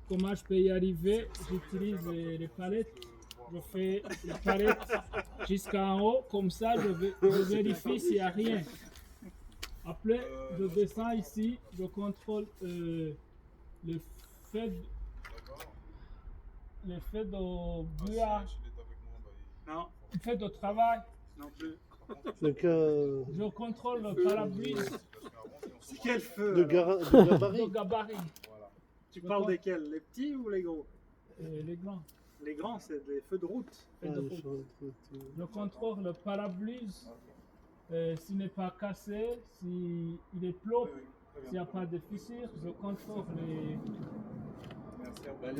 Comment je peux y arriver? J'utilise les palettes. Je fais les palettes jusqu'en haut, comme ça je vérifie s'il n'y a rien. Après, je descends ici, je contrôle le fait de bureau. Non, Le fait de travail. non plus. Je contrôle le pare-brise C'est quel feu? de gabarit. de gabarit. Tu parles desquels? Les petits ou les gros? Les grands. Les grands, c'est des feux de route. Feux de route. Je contrôle le pare-brise. S'il n'est pas cassé, s'il est plat, s'il n'y a pas de fissure, je contrôle les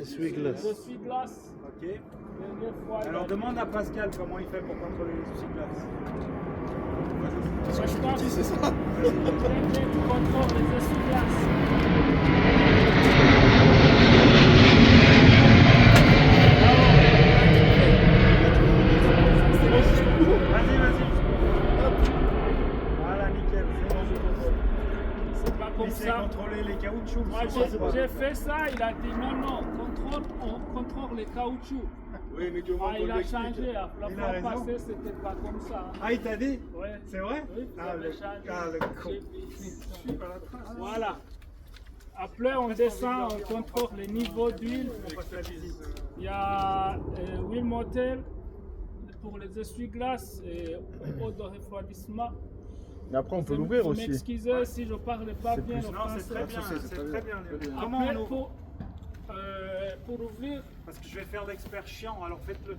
Essuie-glace. essuie-glaces. Ok. Dernière fois, Alors demande à Pascal comment il fait pour contrôler les essuie-glaces. je pense c'est ça. Tu contrôles les essuie-glaces. Vas-y. Voilà, nickel. C'est pas comme Il sait ça. contrôler les caoutchoucs. Moi, j'ai fait ça, il a dit non, on contrôle les caoutchoucs. Oui, mais tu Ah, il a changé. La Il a fois raison. passée, c'était pas comme ça. Ah, il t'a dit? Ouais. C'est vrai? Oui, ça Ah, avait le, changé. le con. J'ai vu. Je suis pas la trace. Voilà. Après, on descend, on contrôle les niveaux d'huile. On passe la visite. Il y a huile motel pour les essuie-glaces et eau de refroidissement. Mais après, on peut l'ouvrir Vous aussi. m'excusez si je ne parle pas bien le Non, c'est français. très bien. C'est très bien. Comment Après, on ouvre? pour ouvrir, Parce que je vais faire l'expert chiant, alors faites-le.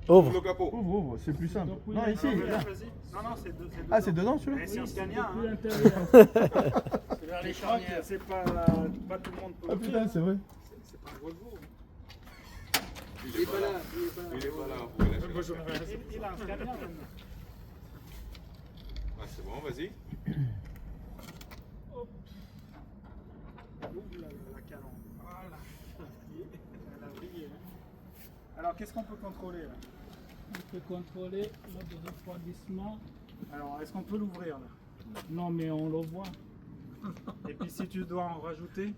Ouvre. Le capot. Ouvre, c'est plus simple. Donc, oui, Non, mais ici, Non, là. vas-y. Non, c'est dedans. Ah, c'est dedans celui-là? Mais c'est un c'est Scania, depuis hein. l'intérieur. C'est vers les charnières. C'est pas tout le monde peut Ah l'ouvrir. putain, c'est vrai. C'est pas un Volvo. Il est pas là. Il est pas là. Vous pouvez lâcher. Il a un Scania maintenant. Ah, c'est bon, vas-y. Ouvre la calandre. Voilà. Elle a brillé, hein. Alors, qu'est-ce qu'on peut contrôler là? On peut contrôler l'eau de refroidissement. Alors, est-ce qu'on peut l'ouvrir là? Non, mais on le voit. Et puis si tu dois en rajouter,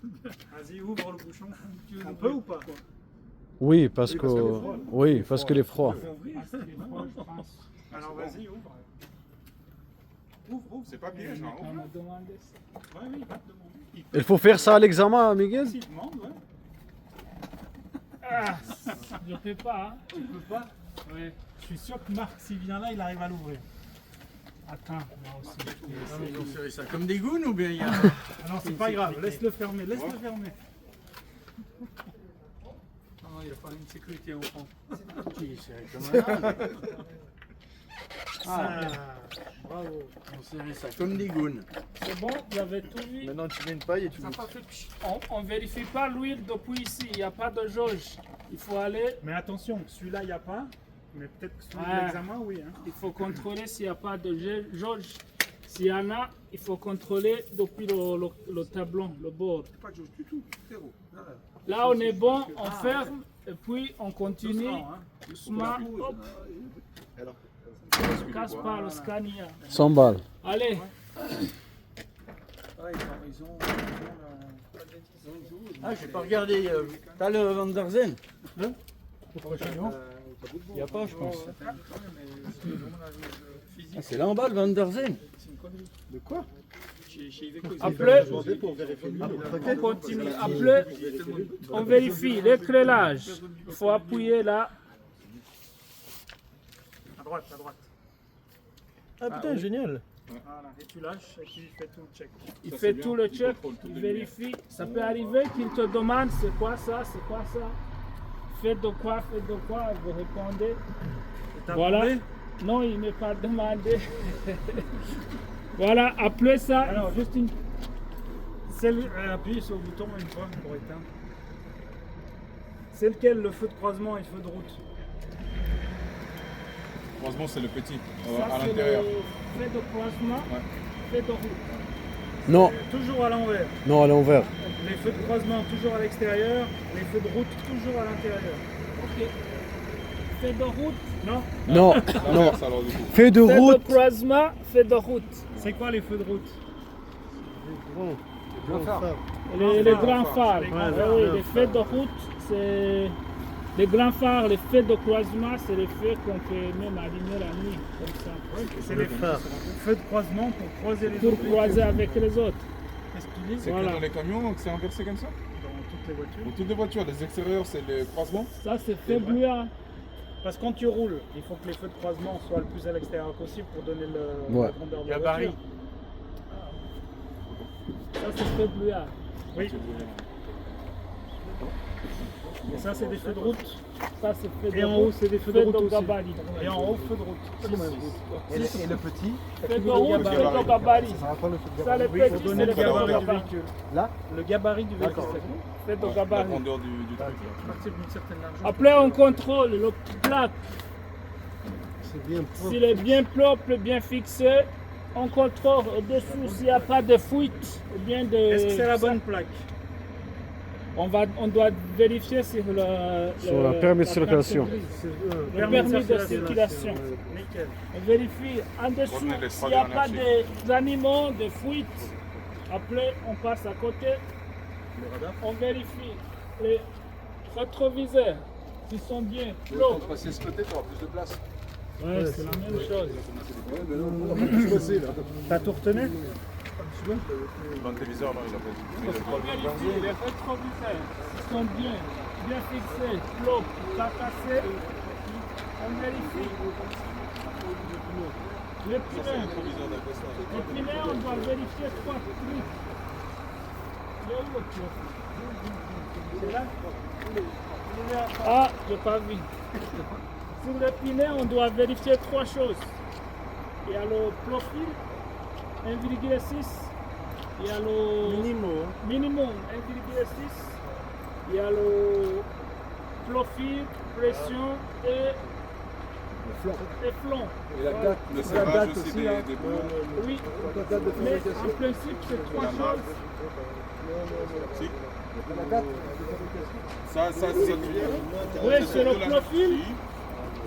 vas-y, ouvre le bouchon. On peut ou pas? Oui, parce que les froids. Ah, c'est froid, je pense. Alors vas-y, ouvre. Ouvre. C'est pas piège, hein. On m'a demandé ça. Ouais, oui, il va te demander. Il faut faire ça à l'examen, Miguel? S'il demande, ouais. Ah, je peux pas. Hein. Tu peux pas? Ouais. Je suis sûr que Marc, s'il vient là, il arrive à l'ouvrir. Attends, moi aussi. Ils ont serré ça comme des gounes ou bien il y a. Ah non, c'est pas grave, laisse-le fermer, laisse-le fermer. Non, il n'y a pas une sécurité au fond. Qui est serré comme un âne. Ah, bravo. Ils ont serré ça comme des gounes. C'est bon, vous avez tout vu. Maintenant, tu mets une paille et tu Ça mets. pas fait pch. On vérifie pas l'huile depuis ici, il n'y a pas de jauge. Il faut aller, Mais attention, celui-là, il n'y a pas. Mais peut-être que celui Ouais. de l'examen, oui. Hein. il faut contrôler s'il n'y a pas de jauge. S'il y en a, il faut contrôler depuis le tableau, le bord. Pas de jauge du tout. Zéro. Là, on est bon, on ferme et puis on continue Doucement, hein. doucement. Hop, on casse pas le Scania. 100 balles. Allez, Ah, j'ai pas regardé. T'as le Van der Zen? Il n'y a pas, je pense. Ah, c'est là en bas le Van der Zen. De quoi? après, on continue. Après, on vérifie l'éclairage. Il faut appuyer là. À droite. Ah putain, génial. Voilà, et tu lâches et tu fais tout le check. Il fait tout le check, il vérifie. Ça peut arriver qu'il te demande c'est quoi ça, Faites de quoi, vous répondez. T'as Voilà. trouvé? Non, il n'est pas demandé. Voilà, après ça, Alors, juste une. Appuyez sur le bouton une fois pour éteindre. C'est lequel, le feu de croisement et le feu de route? Heureusement, c'est le petit. Ça, À c'est l'intérieur. le fait de croisement, fait de route. Non, Toujours à l'envers. non, à l'envers. Les feux de croisement toujours à l'extérieur, les feux de route toujours à l'intérieur. Ok. Fait de route, Non? Non, À non. l'inverse, alors, du coup. Fait de fait de route. croisement, fait de route. C'est quoi les feux de route? Les grands phares. Oui, les feux de route, c'est. Les grands phares, les feux de croisement, c'est les feux qu'on peut même allumer la nuit, comme ça. C'est les feux de croisement pour croiser les Pour autres. croiser avec les autres. C'est Voilà. que dans les camions que c'est inversé comme ça? Dans toutes les voitures. Dans toutes les voitures, les extérieurs c'est le croisement? Ça, c'est feu brouillard. Parce que quand tu roules, il faut que les feux de croisement soient le plus à l'extérieur possible pour donner Ouais. la grandeur de la Gabarit. voiture. Ça, c'est feu brouillard. Oui. Et ça, c'est des feux de route. Ça, c'est feu de Et en route. haut, c'est des feux de route aussi. gabarit. Et en haut, feux de route. Et le petit, Feu de route, feu de gabarit. ça sera quoi le feu de Ça, les Oui, petits, pour c'est donner les le feux de gabarit du gabarit. véhicule. Là Le gabarit du véhicule. Feu de La gabarit. grandeur du truc. À partir d'une certaine largeur. Après, on contrôle le plaque. C'est bien propre. S'il est bien propre, bien fixé, on contrôle au-dessous s'il n'y a pas de fuite ou bien de. Est-ce que c'est la bonne plaque? On doit vérifier sur Sur la permis de circulation. Le permis de circulation. Nickel. On vérifie en dessous On est les s'il n'y a trois pas d'animaux, de fuite. Après, on passe à côté. On vérifie les rétroviseurs qui sont bien clos. passer ce côté, tu auras plus de place. Ouais, c'est la même chose. T'as tout retenu? Dans le téléviseur, non, il a pas dit. On vérifie les rétroviseurs qui sont bien fixés, clos, pas cassés. On vérifie. Les pneus, on doit vérifier 3 trucs. Il est où le pneu? C'est là? Ah, j'ai pas vu. Sur le pneu, on doit vérifier 3 choses. Il y a le profil, 1,6. Il y a le minimum 1,6. Il y a le profil, pression et flanc. Et la date, le serrage aussi des boulons. Oui, mais en principe, c'est 3 choses. Si. Ça, c'est ça. Oui, c'est le profil.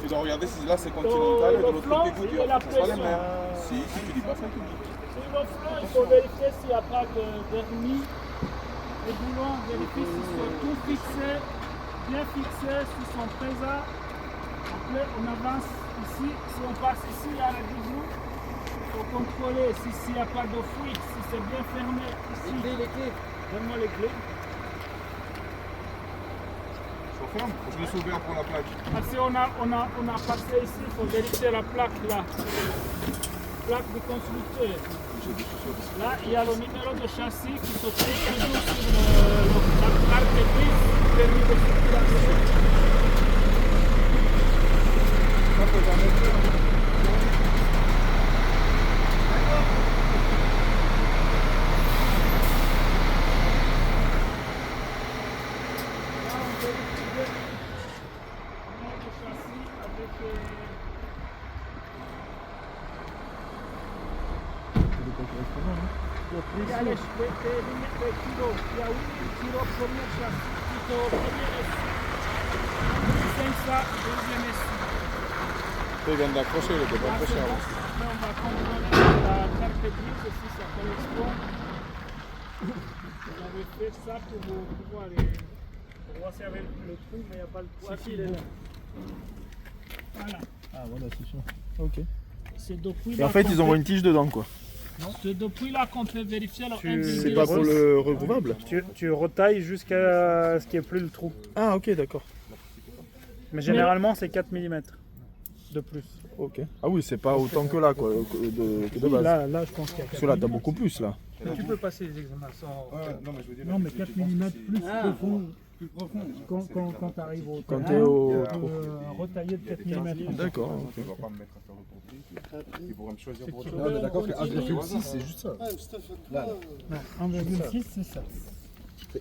Tu dois regarder si là c'est continental et de l'autre côté flanc Goodyear. et la Ce sera les pression. mêmes. Si tu dis pas ça, tu dis. Sur le flanc, il faut vérifier s'il n'y a pas de vernis. Les boulons, on vérifie s'ils sont tous fixés, bien fixés, s'ils sont présents. Après, on avance ici. Si on passe ici, il y a la bijoux. Il faut contrôler s'il n'y a pas de fuite, si c'est bien fermé. Ici, les clés. Donne-moi les clés. Je ferme. Je laisse ouvert pour la plaque. Ah, si on a passé ici, il faut vérifier la plaque là. Plaque du constructeur. Là, il y a le numéro de châssis qui se trouve toujours sur la carte grise, permis de circulation. Là, on vérifie le numéro de châssis avec il y a les kilos. Il y a 8 kilos premier châssis, plutôt premier essuie. 500, deuxième essuie. Il vient d'accrocher, il était pas Là, accroché c'est bon. avant. Après, on va contrôler la carte grise si ça correspond. On avait fait ça pour pouvoir les. On voit s'il y avait le trou, mais il n'y a pas le trou. Si, si, il est là. Voilà. Ah voilà, c'est ça. Ok. C'est depuis Et là en fait, qu'on ils ont une tige dedans, quoi. C'est depuis là qu'on peut vérifier le C'est pas pour le recouvrable. Tu retailles jusqu'à ce qu'il n'y ait plus le trou. Ah, ok, d'accord. Mais généralement, c'est 4 mm de plus. Ok. Ah oui, c'est pas autant que là, quoi, que de base. Là, je pense qu'il y a 4 Parce que là, t'as beaucoup plus, là. Tu peux passer les examens sans. Non, mais je veux dire. Non, mais 4 mm plus profond. Quand tu arrives au Quand terrain, t'es au- tu peux retailler de 4 mm. D'accord, Tu ok. vas pas me mettre à faire le pompier. Il pourra me choisir pour autre chose. Non, mais d'accord que 1,6, c'est juste ça. Non, 1,6 c'est ça.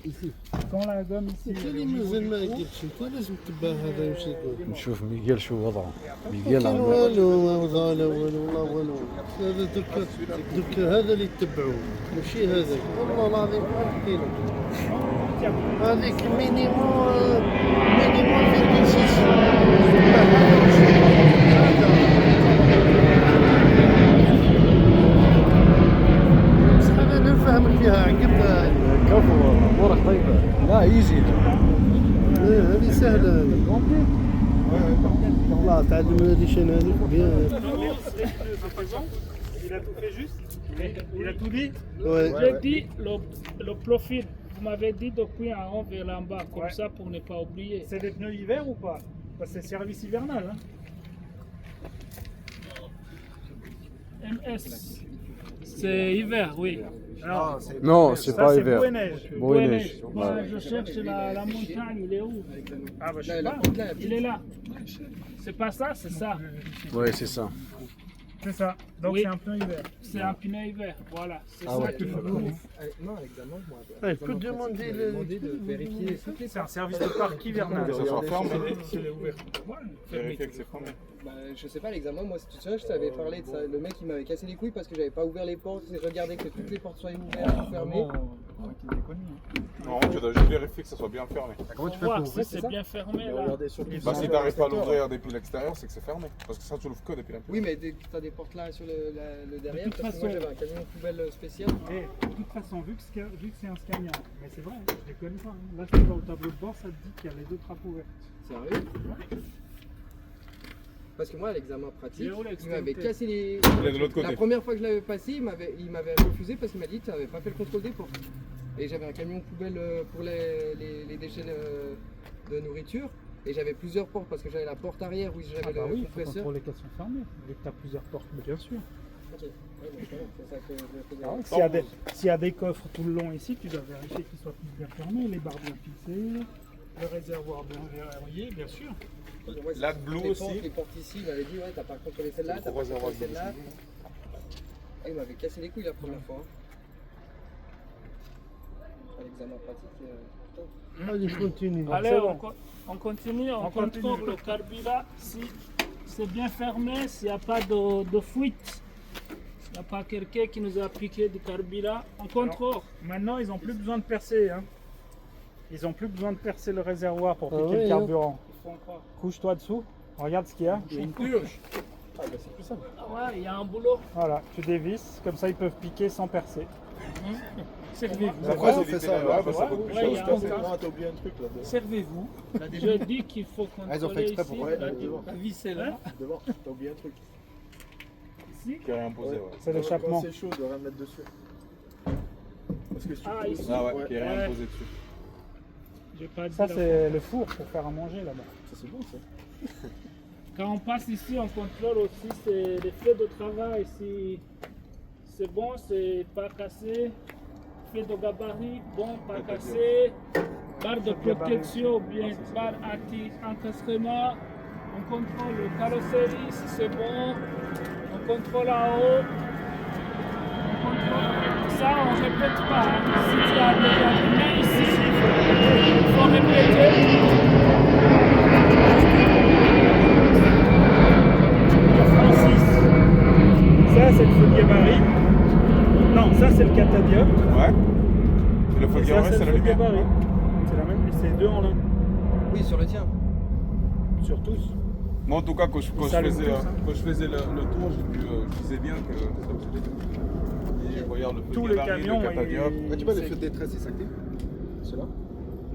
Ici. Quand la gomme ici. مازال ما قلتش انت لازم تبع هذا وش يقول نشوف ميغيل شو وضعه ميغيل كان عم والو ما وضع لا والو والله والو هذا درك هذا اللي يتبعوه ماشي هذاك والله العظيم نحكي لك هذيك مينيموم فيرغول سيس تبع هذا وش يقول. بصح هذا 9 نفهمك فيها عقبنا. كفو والله امورك طيبه. لا ايزي. هذه سهله هذه. والله تعلم هذه شنو هذه بيان. Il a tout fait juste. Il a tout dit. Ouais. J'ai dit le profil. Vous m'avez dit depuis en haut vers en bas, comme Ouais. ça pour ne pas oublier. C'est des pneus hiver ou pas? Parce que c'est service hivernal. Hein. MS. C'est hiver, oui. Alors, Non, c'est ça pas c'est hiver. boue et neige. Beau et neige. Moi, je cherche la montagne, il est où? Ah bah je sais pas. Il est là. C'est pas ça, c'est ça. Ouais, c'est ça. C'est ça. Donc Oui. c'est un pneu hiver. C'est un pneu hiver, voilà. C'est Ah ça ouais. qu'il faut. Non, à l'examen, moi, Ah, il peut demander le. demander de vérifier toutes les C'est un service de parc hivernal. Que ça soit fermé. Vérifier que c'est fermé. Bah, je sais pas, l'examen, moi, si tu te souviens, je t'avais parlé de ça. Le mec, il m'avait cassé les couilles parce que j'avais pas ouvert les portes, j'ai regardé que toutes les portes soient ouvertes ou fermées. Non, tu dois juste vérifier que ça soit bien fermé. Comment tu Voir si c'est bien fermé là. Bah, si t'arrives pas à l'ouvrir depuis l'extérieur, c'est que c'est fermé. Parce que ça, tu l'ouvres que depuis l'intérieur. Oui, mais t'as des portes là sur le derrière, De toute parce que moi, façon- j'avais un camion poubelle spécial. Et de toute façon, vu que c'est un Scania, mais c'est vrai, je les connais pas. Hein. Là, tu vas au tableau de bord, ça te dit qu'il y a les deux trappes ouvertes. Sérieux? Parce que moi, à l'examen pratique, Il est où, il l'extrémité? m'avait cassé les. Il est de l'autre côté. La première fois que je l'avais passé, il m'avait refusé parce qu'il m'a dit que tu n'avais pas fait le contrôle des portes. Et j'avais un camion poubelle pour les déchets de nourriture. Et j'avais plusieurs portes parce que j'avais la porte arrière où j'avais Ah bah le oui, il faut compresseur. contrôler qu'elles sont fermées, vu que tu as plusieurs portes, bien sûr. Ok. Ouais, donc voilà, c'est ça que je faisais. Ah ouais, s'il y a des coffres tout le long ici, tu dois vérifier qu'ils soient tous bien fermés, les barres bien fixées, le réservoir bien verrouillé, bien sûr. Donc moi, La Blue les aussi. portes, les portes ici, il m'avait dit ouais, t'as pas contrôlé celle-là, t'as pas réservoir contrôlé celle-là. Ah, il m'avait cassé les couilles la première fois. Hein. À l'examen pratique. Putain. Allez, continue. Allez, c'est bon. on continue, on On continue. contrôle le carburant. Si c'est bien fermé, s'il n'y a pas de fuite, s'il n'y a pas quelqu'un qui nous a piqué du carburant, on contrôle. Maintenant, ils n'ont plus besoin de percer. Hein. Ils n'ont plus besoin de percer le réservoir pour Ah piquer ouais, le hein. carburant. Ils font quoi? Couche-toi dessous, regarde ce qu'il y a. Il y a une purge. Ah bah c'est plus simple. Ah ouais, il y a un boulot. Voilà, tu dévisses, comme ça ils peuvent piquer sans percer. Servez-vous. Après, ils ont fait ça. Ouais, bah, ça coûte plus Ouais, cher. il y a un Ah, cas. t'as oublié un truc là. Servez-vous. Je dis qu'il faut contrôler Ah, ils ont fait exprès ici. pour la vis est là. Devant, t'as oublié un truc. Ici. Qui a rien posé, ouais. C'est l'échappement. Quand c'est chaud, de rien mettre dessus. Parce que si tu Ah, poses- ici. Ah ouais, qui a rien Ouais. posé dessus. J'ai pas dit Ça la- c'est le four pour faire à manger là-bas. Ça, c'est bon ça. Quand on passe ici, on contrôle aussi les feux de travail. Si c'est bon, c'est pas cassé. Feu de gabarit, bon, pas cassé. Barre de protection, bien, barre anti-encastrement. On contrôle le carrosserie si c'est bon. On contrôle en haut. On contrôle. Ça, on ne répète pas. Hein. Si tu as déjà mis ici, il faut répéter. Ça c'est le feu de gabarit. Non, ça c'est le catadiop. Ouais. Et le Et feu ça gabarit, c'est c'est le la feu de lumière. gabarit. C'est la même, c'est deux en l'un. Oui, sur le tien. Sur tous. Moi, en tout cas, quand je Ça allume faisais, tout, ça. quand je faisais le tour, je disais bien que ça faisait les deux. Et regarde le feu Tous les gabarit, camions, le catadiop. ils- Ah, tu vois, les feux de détresse, ils s'activent. Ceux-là.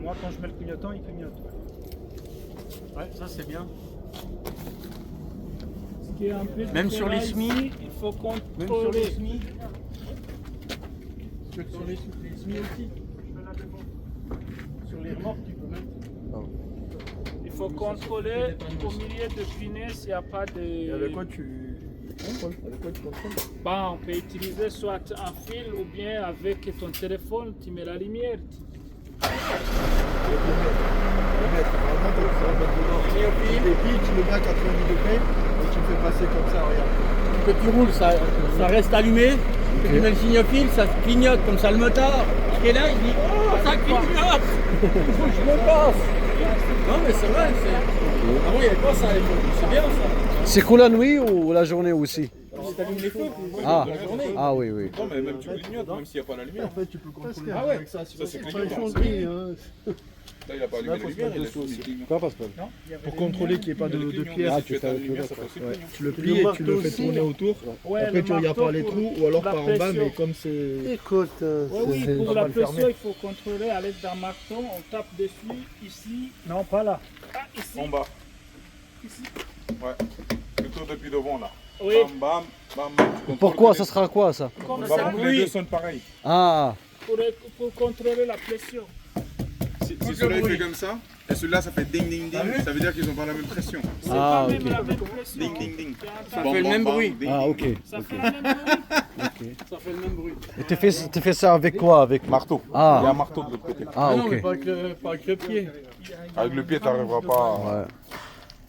Moi quand je mets le clignotant, il clignote. Ouais, ça c'est bien. Ce qui est un peu Même sur les différent SMI. ici, il faut Même sur les contrôler. SMI. Sur les SMI aussi. Sur les remorques, tu peux mettre. Il faut contrôler au milieu de pneus s'il n'y a pas Et de. avec quoi tu contrôles? Avec quoi tu contrôles? Bah, on peut utiliser soit un fil ou bien avec ton téléphone, tu mets la lumière. Normalement, tu vas mettre dedans. Et puis, tu le mets à 90 degrés et tu le fais passer comme ça, regarde. Que tu roules, ça reste allumé. Que tu mets le signofile, ça clignote comme ça le motard. Qui est là, il dit oh ça clignote. Faut que je me passe. Non mais c'est vrai, c'est. Ah oui, il y a quoi ça? C'est bien ça. C'est que la nuit ou la journée aussi? t'allumes les feux. Ah, La journée. ah oui, oui. Non, mais même tu clignotes, même s'il n'y a pas la lumière. En fait, tu peux contrôler Ah ouais. avec ça. Ça, c'est Pas clignotant. changé, hein. Là, il n'a pas allumé Là, la faut se lumière, mettre il a dessous aussi. clignotant. Quoi, Pascal? Pour contrôler qu'il n'y ait pas de pièces, Si tu fais la lumière, ça fait aussi ouais, clignotant. tu le plies et tu le fais tourner autour. Ouais, Après, le tu regardes marteau par les pour trous ou alors la par en bas, pression. mais comme c'est. Écoute, Oui, c'est- pour pas la mal fermé. pression, il faut contrôler à l'aide d'un marteau. On tape dessus, ici, Non, pas là. ici. En bas. Ici. Ouais. Plutôt depuis devant, là. Oui, Bam, bam, bam, bam. Tu contrôles Pourquoi? que Ça sera quoi, ça? comme les- ça, Bah, pour que les deux sonnent pareil. Ah, pour contrôler la pression. Si celui-là il fait comme ça, et celui-là ça fait ding ding ding, ça veut dire qu'ils n'ont pas la même pression. C'est Ah, pas ok. même la même pression. Ding ding ding. Ça fait le même bruit. ah, ok. Ça fait le même bruit. Ça fait le même bruit. Et tu fais ça avec quoi? Avec Marteau. Il y a un Ah, marteau de l'autre côté. ah, Non, mais ok. pas avec le pied. Avec le pied, tu n'arriveras pas. Ouais.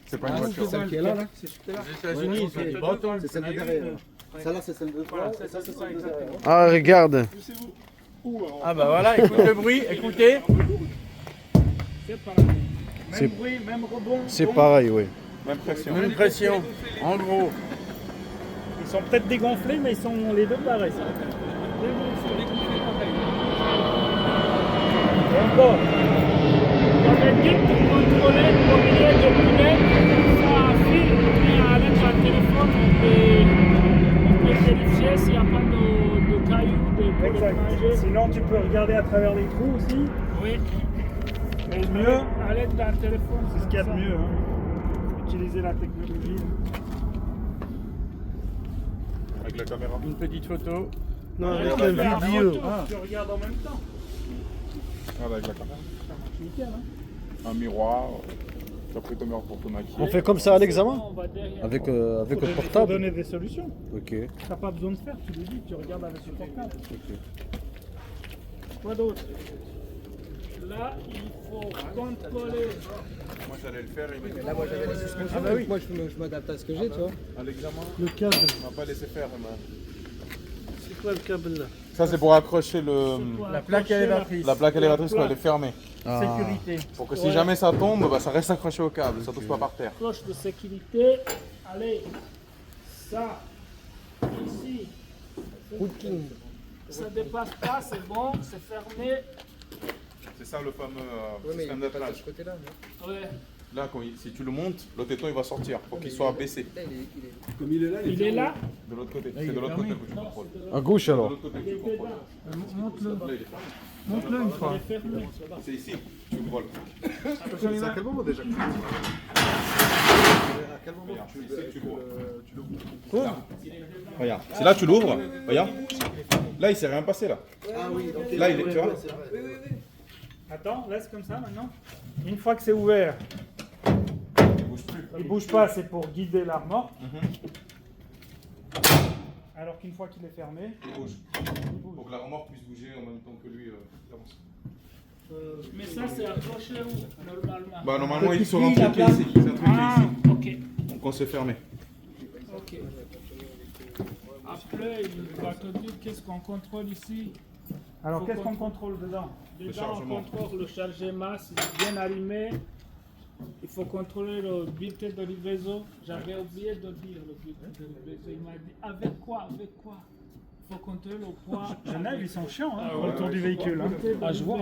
C'est pas une voiture. Celle qui est là, là. Les États-Unis, c'est bâton. C'est celle de derrière. Celle-là, c'est celle de devant. Ça, c'est celle de derrière. Ah, regarde. Ah bah voilà, écoute le bruit, écoutez. C'est pareil. C'est- Même bruit, même rebond. C'est pareil, oui. Même pression. Même pression. En gros. Ils sont peut-être dégonflés, mais ils sont les deux pareils. Encore. J'avais dit pour contrôler combien de poulet ça file, mais avec un téléphone, on peut vérifier s'il n'y a pas de cailloux, de poulet Exact. mangés. Sinon, tu peux regarder à travers les trous aussi. Oui. Mais le mieux, À l'aide d'un téléphone. c'est ce qu'il y a de mieux. Hein. Utiliser la technologie. Avec la caméra. Une petite photo. Non, Ouais, avec on la va faire un vidéo. retour, Tu regardes en même temps. Voilà, avec la caméra. Nickel, hein. Un miroir. Tu as pris ton miroir pour te maquiller. On fait comme ça à l'examen? On va derrière. Avec Il le faut portable? donner des solutions. Ok. T'as pas besoin de faire, tu le dis, tu regardes avec le portable. Quoi d'autre? Là, il faut contrôler. Moi j'allais le faire, il m'a dit. Là, moi, j'avais les suspensions. Ah bah oui. Moi, je m'adapte à ce que j'ai, tu vois. À l'examen, Le câble. on m'a pas laissé faire. C'est quoi le câble là? Ça c'est pour accrocher le, La plaque élévatrice. la plaque élévatrice quand elle est fermée. Ah. Sécurité. Pour que si jamais ça tombe, bah, ça reste accroché au câble, ça touche pas par terre. Cloche de sécurité. Allez. Ça. Ici. Routine. Ça dépasse pas, c'est bon, c'est fermé. C'est ça le fameux Ouais, mais il système n'est pas de d'attelage. ce côté-là. non Ouais. Là, si tu le montes, le téton il va sortir pour qu'il soit baissé. Là, il est. Comme il est là, Il est là. De l'autre côté. C'est de l'autre côté que tu contrôles. À gauche De alors. l'autre côté que tu contrôles. Montre-le. Là, il est fermé. Montre-le une fois. Il est fermé. C'est ici, tu contrôles. C'est à quel moment déjà que tu À quel moment tu l'ouvres? Regarde, c'est là tu l'ouvres, regarde. Là il s'est rien passé là. Ah oui, ok. Là il est, tu vois. Attends, laisse comme ça maintenant. Une fois que c'est ouvert, Il bouge plus. il bouge pas, c'est pour guider la remorque. Mhm. Alors qu'une fois qu'il est fermé, Il bouge. il bouge. Pour que la remorque puisse bouger en même temps que lui. Il avance. Mais ça, c'est accroché où, normalement? Bah normalement il sera un truc qui est ici. C'est un truc qui est Ah, ici. ok. Donc on s'est fermé. Ok. Après, il va te dire qu'est-ce qu'on contrôle ici. Alors Faut qu'est-ce qu'on- qu'on contrôle dedans? Dedans, chargement. on contrôle le chargement, c'est bien allumé. Il faut contrôler le bulletin de livraison. J'avais oublié de dire le bulletin de livraison. Il m'a dit avec quoi? Avec quoi? Il faut contrôler le poids. Genève, ils sont chiants hein, ouais, autour du véhicule. Hein. Ah, je vois.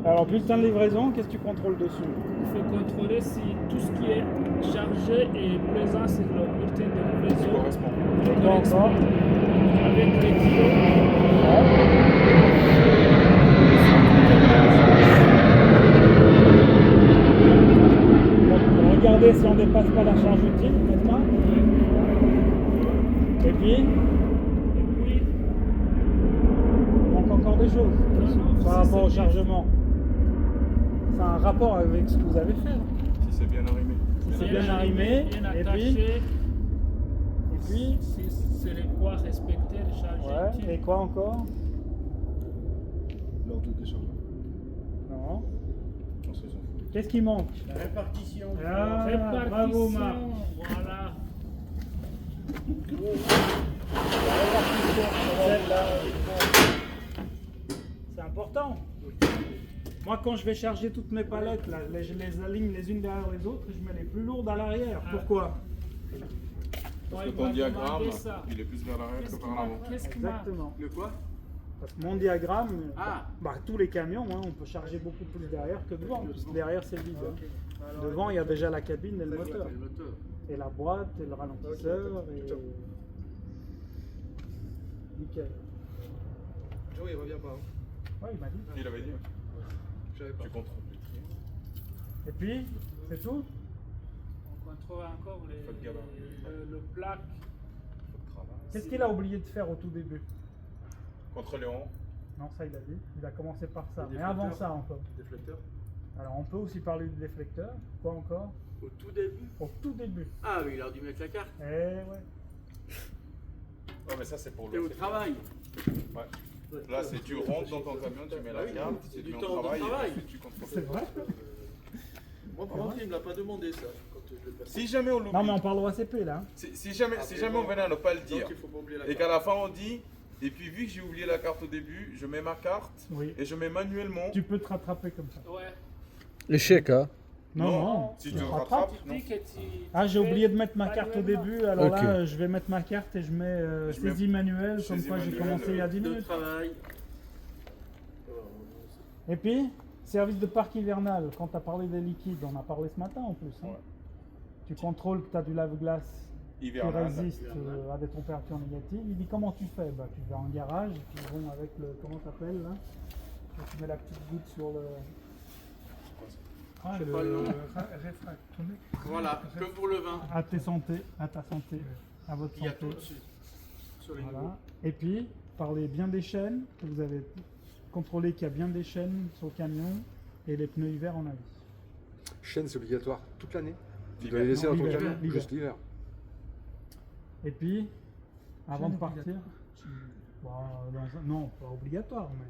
Alors bulletin de livraison, qu'est-ce que tu contrôles dessus? Il faut contrôler si tout ce qui est chargé est présent sur le bulletin de livraison. Correspond. Le Quoi correspond encore? avec les kilos. Donc, regardez si on dépasse pas la charge utile maintenant. Et puis, Et puis, il manque encore des choses non, par si rapport au c'est- chargement. Ça a un rapport avec ce que vous avez fait. Si c'est bien arrimé. C'est bien arrimé, bien et attaché. puis, Si c'est les poids respectés, les charges ouais, utiles. et quoi encore? L'ordre de déchargement. Non. On se s'en fout. Qu'est-ce qui manque? La répartition. Ah, Répartition, bravo Marc. voilà. Celle-là. C'est important. Moi, quand je vais charger toutes mes palettes, là, je les aligne les unes derrière les autres et je mets les plus lourdes à l'arrière. Pourquoi? Parce Ouais, que il ton m'a diagramme, demandé ça. il est plus vers l'arrière que vers l'avant. Qu'est-ce qui m'a... Exactement. Le quoi? Parce que mon diagramme, Ah. bah, tous les camions, hein, on peut charger beaucoup plus derrière que devant, parce que derrière c'est vide. Hein. Devant, il y a déjà la cabine et le moteur. Le moteur. Et la boîte, et le ralentisseur, et... Nickel. Joe, il revient pas. Hein. Ouais, il m'a dit. Il avait dit. Je savais pas. Tu contrôles. Et puis, c'est tout? On contrôle encore le plaque. Qu'est-ce qu'il a oublié de faire au tout début? Contrôle Léon. Non, ça il a dit. Il a commencé par ça. Mais avant ça encore. Déflecteur. Alors on peut aussi parler du déflecteur. Quoi encore? Au tout début. Au tout début. Ah oui, il a dû mettre la carte. Eh ouais. Ouais, mais ça, c'est pour T'es le. au travail. Ouais. Là, c'est tu rentres dans ton camion, tu mets la carte, c'est Du du temps de travail, travail. et ensuite tu contrôles. C'est vrai? Moi, par contre, il me l'a pas demandé ça. Quand je l'ai passé. Si jamais on l'oublie, Non mais on parle au ACP là. Hein. si jamais on venait à ne pas le dire, Donc, il faut pas oublier la et qu'à la fin on dit, et puis vu que j'ai oublié la carte au début, je mets ma carte Oui. et je mets manuellement. Tu peux te rattraper comme ça. Ouais. Échec, hein. Non. Si tu tu te te rattrapes. rattrapes, Tu non. dis que tu... Ah, j'ai oublié de mettre ma carte au début, alors Ok. là je vais mettre ma carte et je mets Je mets saisie manuelle, comme saisie quoi j'ai manuelle, commencé il y a 10 De minutes. travail. Et puis, service de parc hivernal, quand tu as parlé des liquides, on a parlé ce matin en plus. Hein. Ouais. Tu contrôles que tu as du lave-glace qui Hivernal. résiste à des températures négatives. Il dit comment tu fais? Bah, tu vas en garage et puis ils vont avec le. Comment ça s'appelle là? Et tu mets la petite goutte sur le. Ah, Je sais pas le nom. réfractomètre. Voilà, comme pour le vin. À ta santé, à votre Il y a santé. tout dessus. Sur les niveaux. Voilà. Et puis, parlez bien des chaînes, que vous avez contrôlé qu'il y a bien des chaînes sur le camion et les pneus hiver en avis. Chaîne, c'est obligatoire toute l'année. Tu L'hiver. dois les laisser Non, dans ton l'hiver, camion l'hiver. juste l'hiver. Et puis, avant de partir, bon, non, pas obligatoire, mais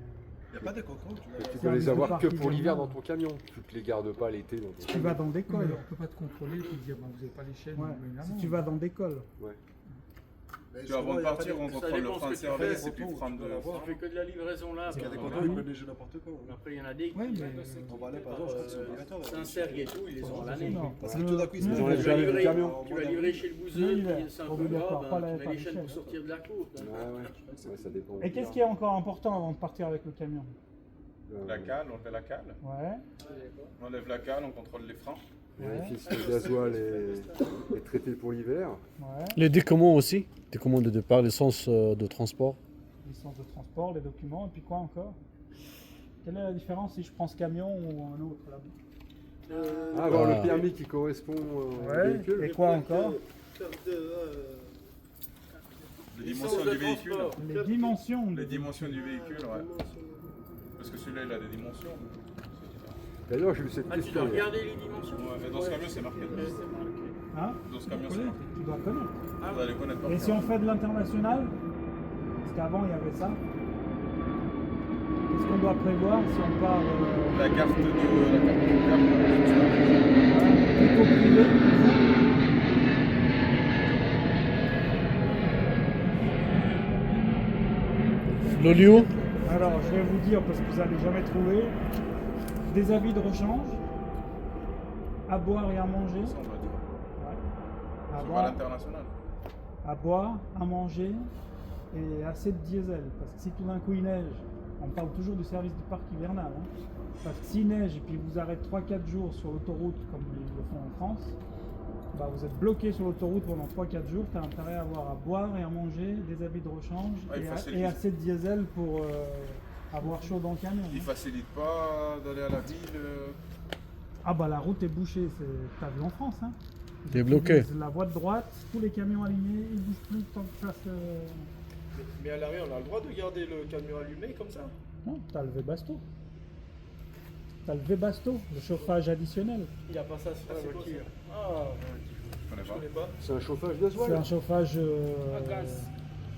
Il n'y a pas de contrôle, tu Et vois. tu C'est dois un les avoir parc que pour l'hiver hivernal. dans ton camion. Tu te les gardes pas l'été dans ton tu camion. vas dans des cols. On peut pas te contrôler et te dire bah, vous n'avez pas les chaînes. Ouais, évidemment. si tu vas dans des cols. Mais Tu vois, avant de souvent, il y a partir, pas on de- Ça contrôle le dépend frein de ce que tu service fais. et puis le frein de. On fait que de la livraison là. Parce qu'il y a des par contrôles, il exemple. peut neiger n'importe quoi. Après, il y en a des qui Ouais, mais En Valais, par exemple, je crois que c'est obligatoire. Saint-Sergue et tout, ils les ont à l'année. Non, Parce que tout d'un coup, ils se Ils mettent ont dans les Tu vas jamais livrer, du camion. tu vas livrer chez le bouseux, L'hiver, puis c'est un peu obligatoire, gras, pas ben, la- tu pas mets les les chaînes chaînes. pour sortir de la course. Ouais, ouais. Ouais, ça dépend. Et qu'est-ce qui est encore important avant de partir avec le camion? La cale, on fait la cale. Ouais. On enlève la cale, on contrôle les freins. Vérifier si le gasoil est traité pour l'hiver. Ouais. Les décomments aussi. Décomments de départ, l'essence de transport. Licence de transport, les documents, et puis quoi encore? Quelle est la différence si je prends ce camion ou un autre là? Ah, avoir Ah. le permis qui correspond au Ouais. véhicule. Et quoi encore? Les dimensions du véhicule. Les dimensions. Les dimensions du véhicule, ouais. Parce que celui-là, il a des dimensions. D'ailleurs, j'ai eu cette Ah, tu question. dois regarder les dimensions. Ouais, mais dans ce camion, c'est marqué. Hein? Dans ce camion, c'est marqué. Tu dois connaître. On doit les connaître par Et cœur. si on fait de l'international? Parce qu'avant il y avait ça. Qu'est-ce qu'on doit prévoir si on part La carte de la plutôt privé? L'olio. Alors je vais vous dire parce que vous n'allez jamais trouver. Des avis de rechange, à boire et à manger. Ça, on doit dire. Ouais. À On va à boire, l'international. à boire, à manger et assez de diesel. Parce que si tout d'un coup il neige, on parle toujours du service du parc hivernal. Hein. Parce que s'il neige et puis vous arrêtez 3-4 jours sur l'autoroute comme ils le font en France, bah vous êtes bloqué sur l'autoroute pendant 3-4 jours, tu as intérêt à avoir à boire et à manger, des habits de rechange Ouais, il facilite. et assez de diesel pour avoir chaud dans le camion. Il hein. facilite pas d'aller à la ville. Ah bah la route est bouchée, t'as vu en France. Hein. Il est bloqué. La voie de droite, tous les camions alignés, ils bougent plus tant que ça se... Mais à l'arrêt, on a le droit de garder le camion allumé comme ça? Non, t'as le Webasto. T'as le Webasto, le chauffage additionnel. Il n'y a pas ça sur la voiture. Je connais Je pas. connais pas. C'est un chauffage C'est gasoil. un chauffage... À gaz.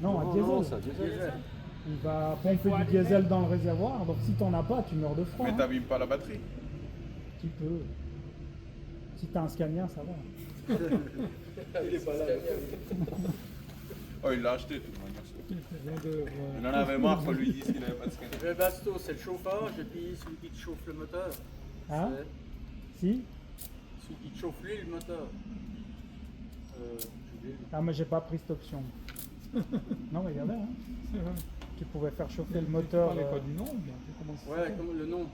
Non, à diesel. Non, c'est un diesel. Il va pomper du diesel dans le réservoir, donc si t'en as pas, tu meurs de froid. Mais hein. t'abîmes pas la batterie. Tu peux. Si t'as un Scania, ça va. Il est pas là. Oh, il l'a acheté de toute manière. Vendeur, Il en avait marre qu'on lui dise qu'il avait pas de scanner. Le basto, c'est le chauffage, et puis celui qui te chauffe le moteur. Hein? C'est Si? celui qui te chauffe lui, le moteur. Ah, mais j'ai pas pris cette option. Non, mais il y avait, hein. Qui pouvait faire chauffer le moteur. Tu parlais pas du nom, bien. Comment ça Ouais, s'appelle comme le nom.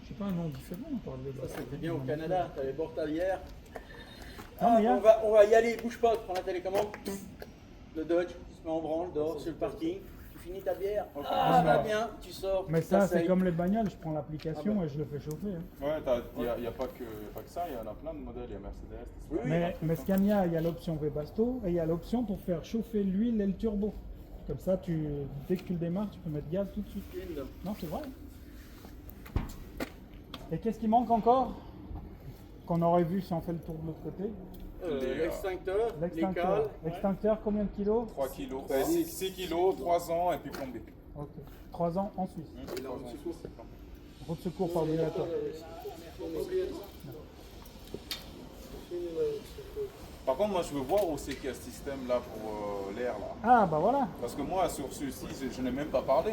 Je sais pas un nom différent, on parle de Ça c'était bien au Canada, t'as les portalières. Ah, mais On va y aller, bouge pas, tu prends la télécommande. Le Dodge, tu te mets en branle, dehors sur le parking. Tu finis ta bière. Ah, va bien, tu sors. Mais tu ça, c'est t'asseyes. comme les bagnoles, je prends l'application et je le fais chauffer. Hein. Ouais, il n'y a pas que ça, il y en a plein de modèles, il y a Mercedes. Mais Scania, il y a l'option Webasto et il y a l'option pour faire chauffer l'huile et le turbo. Comme ça, dès que tu le démarres, tu peux mettre gaz tout de suite. Non, c'est vrai. Et qu'est-ce qui manque encore? Qu'on aurait vu si on fait le tour de l'autre côté. L'extincteur, les cales. L'extincteur, combien de kilos? 3 kilos, 6 kilos, 3 ans et puis plombé. Ok. 3 ans en Suisse. Et là, Route de secours par ordinateur. Par contre, moi je veux voir où c'est qu'il y a ce système là pour l'air là. Ah, bah voilà. Parce que moi sur celui-ci, je n'ai même pas parlé.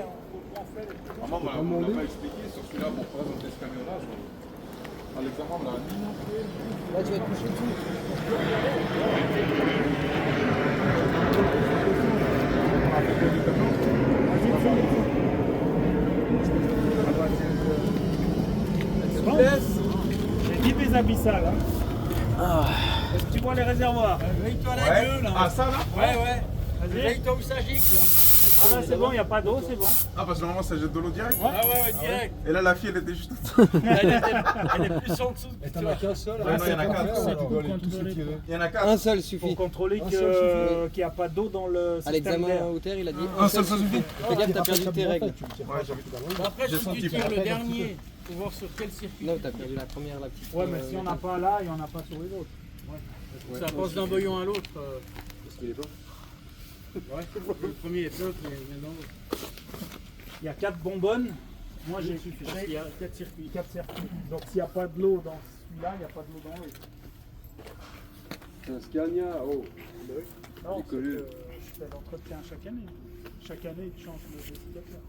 Maman m'a pas expliqué sur celui-là pour présenter ce camionnage. À l'examen, on l'a dit. Là, tu vas te coucher dessus. J'ai dit des abyssales. Hein. Est-ce que tu vois les réservoirs? Veille-toi la gueule. Hein. Ah, ça là? Ouais. Vas-y. Veille-toi où ça gicle. Ah là, c'est bon, il n'y a pas d'eau, c'est bon. Ah, parce que normalement ça jette de l'eau direct. Ah ouais, direct. Et là, la fille elle était juste. Elle est plus en dessous. Et t'en as qu'un seul? Ouais, non, il y en a 4. Tu dois aller tous les tirer. Il y en a 4. Un seul Pour suffit. contrôler Un qu'il seul n'y a pas d'eau dans le À système l'examen d'air. au terre, il a dit Un seul, ça suffit. Fais gaffe, t'as perdu tes règles. Ouais, j'avais tout Après, J'ai si senti tu tires pas. le dernier, pour voir sur quel circuit. Non, t'as perdu la première, la petite. Ouais, mais si on n'a pas là, il n'y en a pas sur les autres. Ça passe d'un boyon à l'autre. Parce qu'il est pas. Ouais, le premier est top, mais maintenant. Il y a 4 bonbonnes. Moi, j'ai 4 circuits. Donc, s'il n'y a pas de l'eau dans celui-là, il n'y a pas de l'eau dans l'autre. C'est un Scania, oh. Non, c'est collé. que je fais l'entretien chaque année. Chaque année, ils changent le dessicateur.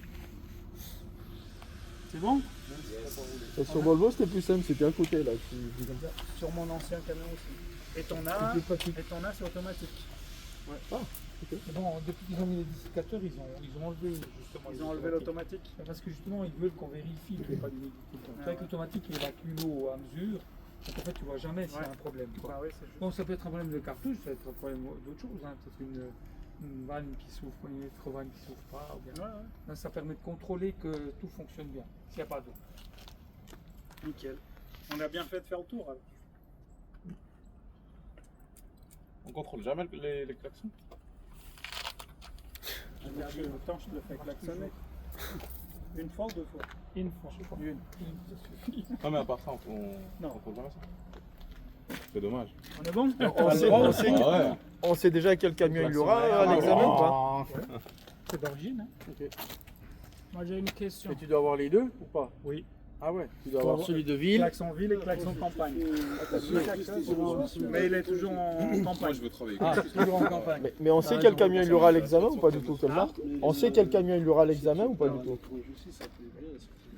C'est bon? Sur Volvo, c'était plus simple, c'était à côté là. Sur mon ancien camion aussi. Et ton A, c'est automatique. Ouais. Ah, ok. Bon, depuis qu'ils ont mis les dessicateurs, ils ont enlevé justement. Ils ont enlevé l'automatique. Parce que justement, ils veulent qu'on vérifie qu'il n'y ait pas d'humidité. Avec l'automatique, il évacue l'eau à mesure. Donc en fait, tu vois jamais s'il y a un problème. Quoi. Bah ouais, bon, ça peut être un problème de cartouche, ça peut être un problème d'autre chose. Hein. Peut-être une vanne qui s'ouvre, une électrovanne qui s'ouvre pas. Ou bien. Là, ça permet de contrôler que tout fonctionne bien, s'il n'y a pas d'eau. Nickel. On a bien fait de faire le tour. Alors. On contrôle jamais les klaxons. Autant je te le fais klaxonner. Une fois ou 2 fois? Une fois. Non, mais à part ça, on contrôle jamais ça. C'est dommage. On est bon? On sait déjà quel camion il y aura à l'examen ou pas? C'est d'origine. Hein? Ok. Moi j'ai une question. Et tu dois avoir les deux ou pas? Oui. Ah ouais, tu dois avoir celui de ville. Klaxon ville et klaxon campagne. Mais il est toujours en Moi, campagne. je veux travailler. Ah, toujours en campagne. Mais on sait quel camion il y aura à l'examen ou pas du tout? Quelle marque? On sait quel camion il y aura à l'examen ou pas du tout?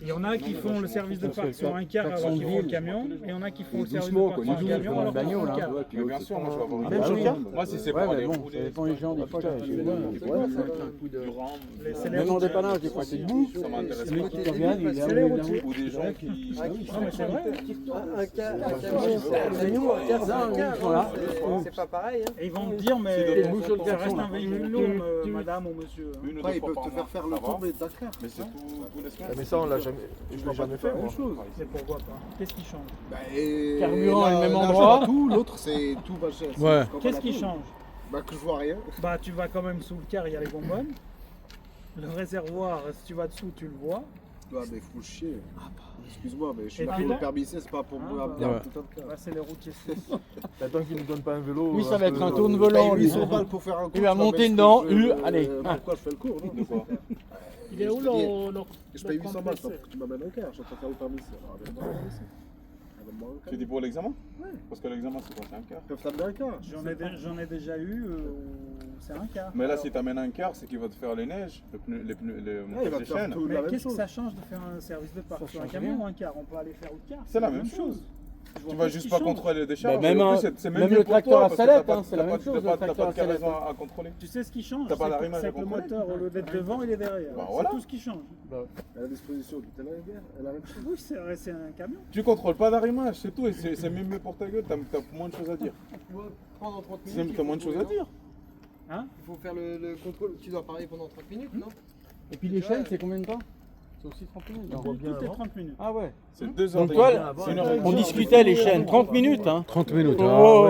Il y en a qui font le service de parc sur un car alors qu'ils font le camion, et il y en a qui font le service de parc sur un camion alors qu'ils font le car. Mais bien sûr, moi je vais avoir Même sur le car? Moi, si c'est pour aller bon, rouler. ça dépend des gens, des fois. Même en dépannage, des fois, c'est debout. Ça m'intéresse Le pas. mec qui te regarde, il est C'est les routiers. Ou des gens qui. Non mais c'est vrai. C'est pas pareil. Hein. Et ils vont me dire mais ça reste un véhicule lourd, madame ou monsieur. Une ou Après, deux ils fois peuvent par te mois, faire faire ça le va. tour des Dakar. Mais c'est tous les semaines. Mais ça, on l'a jamais. Je l'ai jamais fait. Moi. Mais pourquoi pas? Qu'est-ce qui change? Bah, et Carburant là, est le même là, endroit. je vois tout, l'autre c'est tout va cher. Ouais. Qu'est-ce qui change? Bah que je vois rien. Bah tu vas quand même sous le car, il y a les bonbonnes. Le réservoir, si tu vas dessous, tu le vois. Ah mais faut chier. Excuse-moi, mais je suis Et là puis pour là- le permis C, c'est pas pour Ah, moi bah. perdre Ouais. tout un cas. Bah, c'est les routiers suisses. T'attends qu'il nous donne pas un vélo. Lui, ça va être un tourne Paye volant. lui. 800 balles pour faire un cours. Il va tu vas monter mettre dedans, ce que je veux, allez. Pourquoi je fais le cours, non? De quoi? Il est où le Je paye 800 balles, c'est pas pour que tu m'amènes au car, je suis en train de faire le permis C. Alors, amène-moi le permis C. Amène-moi au Tu car. dis pour l'examen? Parce que l'examen c'est quoi? C'est un quart. Ils peuvent t'amener un car. J'en ai déjà eu, c'est un quart. Mais là, si t'amènes un quart, c'est qu'il va te faire les neiges, les pneus, les Ouais, il montages va des te faire chaînes. tout la Mais même qu'est-ce que chose. ça change de faire un service de parc sur un camion ou un car? On peut aller faire au car. C'est la même chose. Tu vas juste pas contrôler les décharges. Bah, même Et en un- plus, c'est même mieux le pour tracteur toi, à parce que salette, t'as hein, pas- c'est la t'as même pas- chose, t'as le pas tracteur de à salette. cargaison à contrôler. Tu sais ce qui change, T'as pas c'est d'arrimage que à le contrôler. moteur, au lieu d'être devant, il est derrière. Bah C'est voilà. tout ce qui change. La disposition du talent est bien, elle a la même chose. Oui, c'est vrai, c'est un camion. Tu contrôles pas d'arrimage, c'est tout. Et c'est même mieux pour ta gueule, t'as moins de choses à dire. Pendant 30 minutes. T'as moins de choses à dire. Hein? Il faut faire le contrôle. Tu dois parler pendant 30 minutes, non? Et puis les chaînes, c'est combien de temps? C'est aussi 30 minutes. non Tout est 30 minutes. Ah ouais. C'est 2 heures. Donc toi, on discutait les chaînes, 30 minutes. Hein. 30 minutes. Oh.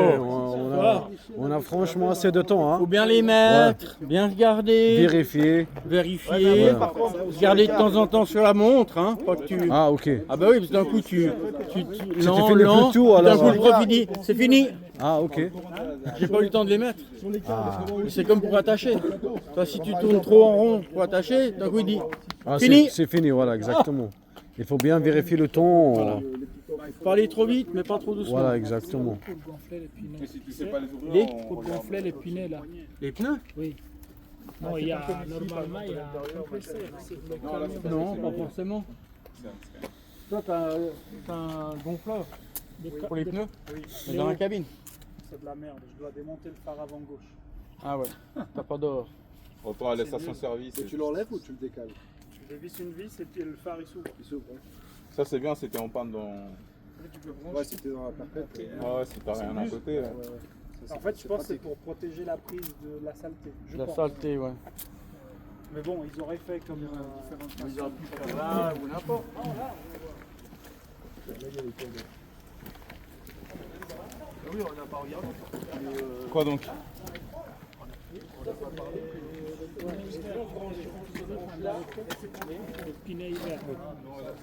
Ah ouais, on a franchement assez de temps. Faut Hein. bien les mettre, bien regarder, Vérifier. vérifier, regarder de temps en temps sur la montre, hein, pas que tu... Ah, ok. Ah bah oui, parce que d'un coup tu lent, fais le lent, plus tout, d'un alors, coup le prof il dit, c'est fini, Ah, ok. j'ai pas eu le temps de les mettre. Ah, C'est comme pour attacher. Toi si tu tournes trop en rond pour attacher, d'un coup il dit, Ah, fini. c'est fini, voilà, exactement. Il faut bien vérifier le temps. Faut pas aller trop vite, mais pas trop doucement. Voilà, exactement. Pour gonfler les pneus. Mais si tu sais pas les Les- ouvrir, Pour gonfler les pneus là. Les pneus? Oui. Non, il y a normalement il y a un compresseur sur le camion. Non, pas forcément. Toi t'as un gonfleur pour les pneus? Mais dans la cabine? C'est de la merde. Je dois démonter le phare avant gauche. Ah ouais, t'as pas d'or. Retour à la station-service. Et tu l'enlèves ou tu le décales? Tu dévisses une vis et puis le phare il s'ouvre. Il s'ouvre, ouais. Ça, c'est bien, c'était en panne dans. Ouais, si t'es dans la perpète. Ah ouais, si t'as rien à côté. Ouais, ouais. Ça, En fait, je pense que c'est pour protéger la prise de la saleté. Je La pense. saleté, ouais. Mais bon, ils auraient fait comme Ils auraient pu faire là ou n'importe. Quoi donc? Le pneu hiver.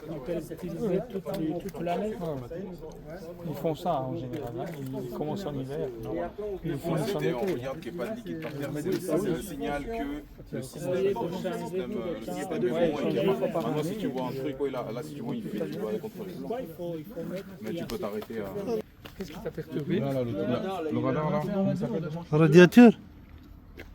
Donc elles utilisaient toute l'année. Ils font ça en général, hein. Ils commencent en hiver. Puis ils font Moi, en c'était, on été. regarde qu'il n'y ait pas de liquide par terre. C'est le signal que le système Voyez, le de changer système tout le est temps. bon. Ouais, Et changer que- une fois par maintenant, année. si tu vois un truc, ouais, là, si tu vois une fuite, tu dois aller contrôler. Pourquoi il faut mettre. Mais tu peux t'arrêter à. Qu'est-ce qui t'a perturbé? Le radar là. Radiateur.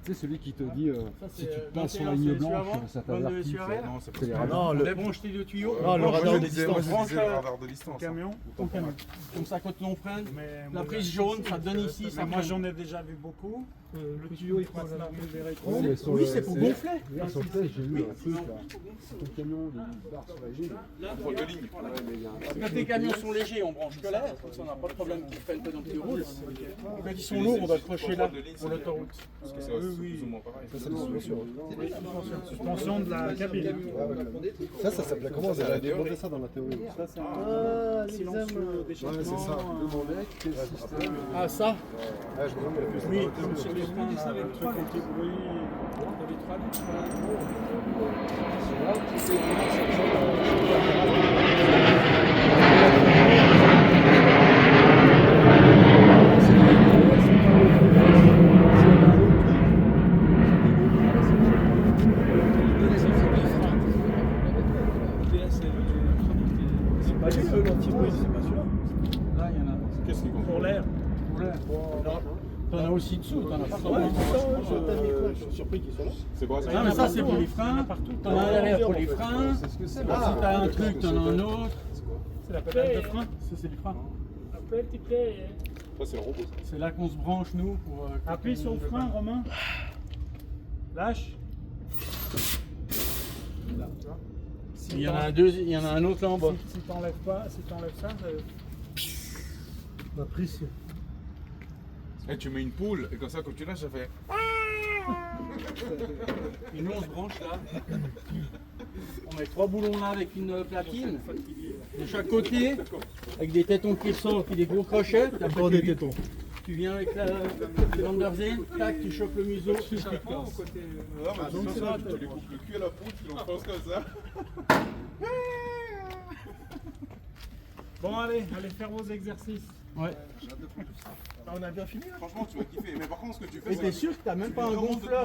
Tu sais, celui qui te dit si tu passes sur la ligne blanche, ça t'avertit. Non, c'est pas les Non, le, Débranche tes deux tuyaux. non, le radar de Moi, distance. je disais le radar de distance. camion. Comme ça, quand on freine, Mais la moi, prise jaune, ça donne ici. mais Ça moi freine. j'en ai déjà vu beaucoup. Le tuyau il passe là, vous verrez trop. Ouais, mais sur Oui, le- c'est pour gonfler. Là, sur le test, j'ai vu un truc là. Ton camion, il part sur la ligne. Contrôle de ligne. Ouais, mais il y a un- Quand les camions sont légers, on branche que l'air, comme ça on n'a pas de problème qu'ils freinent pas dans le roule. Quand ils sont lourds, on doit accrocher là pour l'autoroute. Parce que c'est plus ou moins pareil. Ça, c'est le suspension. Suspension de la cabine. Ça s'appelait comment? Vous avez demandé ça dans la théorie. Ça c'est Ah, un les silencieux Ouais, d'échappement. c'est ça. Demandez quel système. Ah, ça? Ouais, je me demande plus. Oui, Comme sur les freins, là, le truc anti-bruit. C'est pas lui le l'anti-bruit, c'est pas celui-là. Là, il y en a. Qu'est-ce qui compte? Pour l'air. T'en as aussi dessous, t'en as partout. Je suis surpris qu'ils soient là. C'est quoi ça? Non, mais ça, c'est pour les freins. T'en as un derrière pour les freins. C'est ce que c'est. Si t'as un truc, t'en as un autre. C'est la pédale de frein. Ça, c'est du frein. Un petit peu. Ça, c'est le robot. C'est là qu'on se branche, nous, pour. Appuie sur le frein, Romain. Lâche. Il y en a un deux, il y en a un autre là en bas. Si t'enlèves pas, si t'enlèves ça, La prise. Et tu mets une poule, et comme ça, quand tu lâches, ça fait. Et nous, on se branche là. On met 3 boulons là avec une platine de chaque côté, avec des tétons qui ressortent et des gros crochets. Puis après, Des tétons. tu viens avec la Vanderzeen, tac, tu chopes le museau, tu le casses. Non, mais c'est ça, tu lui coupes le cul à la poule, tu l'enfonces comme ça. Bon, allez faire vos exercices. Ouais. On a bien fini là. Franchement, tu vas kiffer. Mais par contre, ce que tu fais, Mais t'es sûr que t'as même pas un gonfleur